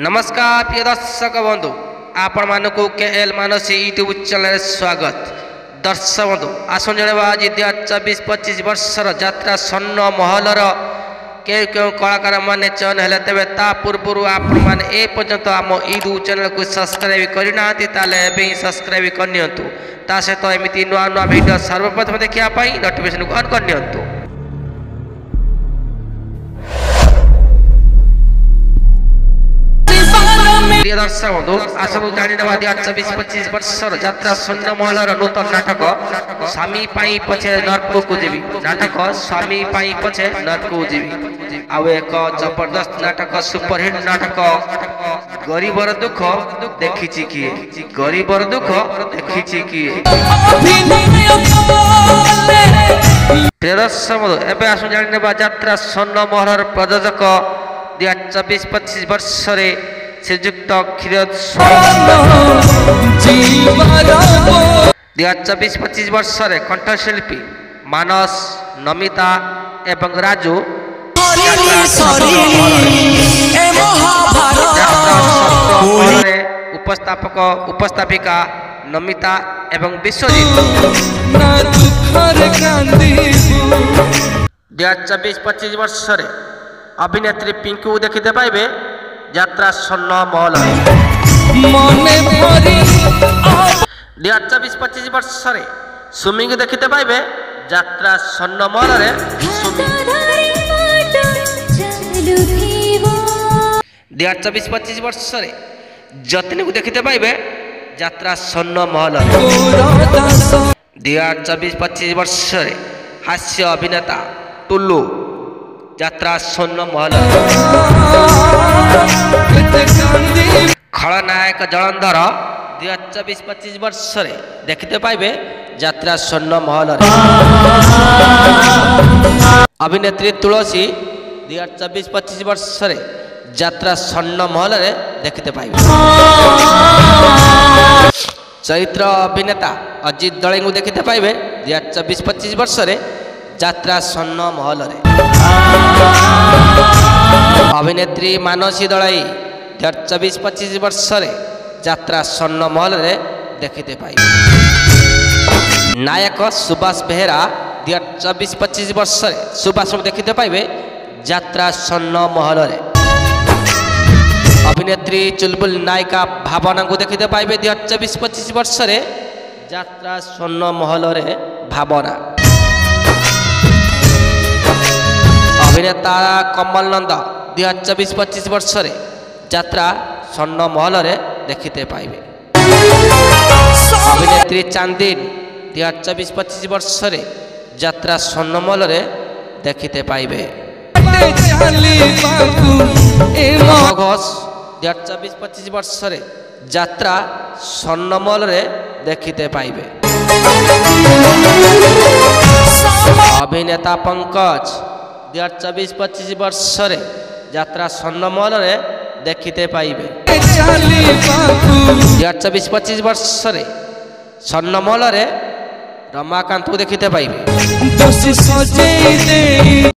नमस्कार प्रिय दर्शक बंधु आपण मानक केएल मानसी यूट्यूब चैनल स्वागत। दर्शक बंधु आसन जणवा आज 2024-25 वर्षर यात्रा स्वर्ण महलर के कलाकार मैंने चयन है तेज ता पूर्व आपण मैंने ए पर्यंत आम यूट्यूब चैनल को सब्सक्राइब करना सब्सक्राइब करनी ता सहित एमती नुआ नुआ भिडियो सर्वप्रथम देखापी नोटिफिकेशन को ऑन करनी। प्रिय दर्शक बंधु आसबू जाणी 2024-25 वर्षर यात्रा स्वर्ण महलर नूतन नाटक स्वामी पाई पछे नरक को जीवी नाटक स्वामी पाई पछे नरक को जीवी आउ एक जबरदस्त नाटक सुपरहिट नाटक गरीबर दुख देखिछि किए गरीबर दुख देखिछि किए। प्रिय दर्शक बंधु एबे आसु जाणी यात्रा स्वर्ण महलर प्रयोजक 2024-25 वर्षरे श्रीजुक्त क्षीर 2024-25 वर्षरे कंठशिल्पी मानस नमिता एवं राजू उपस्थापक उपस्थापिका नमिता एवं विश्वजीत 2024-25 वर्षरे अभिनेत्री पिंकू देखते पाइबे यात्रा स्वर्ण महल 2024-25 वर्षरे सुमी को देखते पाइबे यात्रा स्वर्ण महल 2024-25 वर्षरे जतिन को देखते पाइबे यात्रा स्वर्ण महल 2024-25 वर्षरे हास्य अभिनेता टुल्लू यात्रा स्वर्ण महल खलनायक जलंधर 2024-25 वर्षरे देखते पाइबे यात्रा स्वर्ण महल अभिनेत्री तुलसी 2024-25 वर्षरे यात्रा स्वर्ण महल देखते पाइबे चरित्र अभिनेता अजित दळे को देखते पाइबे 2024-25 वर्षरे यात्रा स्वर्ण महल अभिनेत्री मानसी दलाई 2024-25 वर्षरे यात्रा स्वर्ण महल देखते पाइबे नायक सुभाष बेहेरा 2024-25 वर्षरे सुभाष देखते पाइबे यात्रा स्वर्ण महल अभिनेत्री चुलबुल नायिका भावना को देखते पाइबे 2024-25 वर्षरे यात्रा स्वर्ण महल भावना अभिनेता कमल नंद 2024-25 वर्षरे यात्रा स्वर्ण महल देखते पाइबे अभिनेत्री चांदिन 2024-25 वर्षरे यात्रा स्वर्ण महल देखते पाइबे घोष 2024-25 वर्षरे यात्रा स्वर्ण महल देखते पाइबे अभिनेता पंकज 2024-25 वर्षरे यात्रा स्वर्ण महल देखते पाइबे 2024-25 वर्षरे स्वर्ण महल रमाकांत को देखते पाइबे।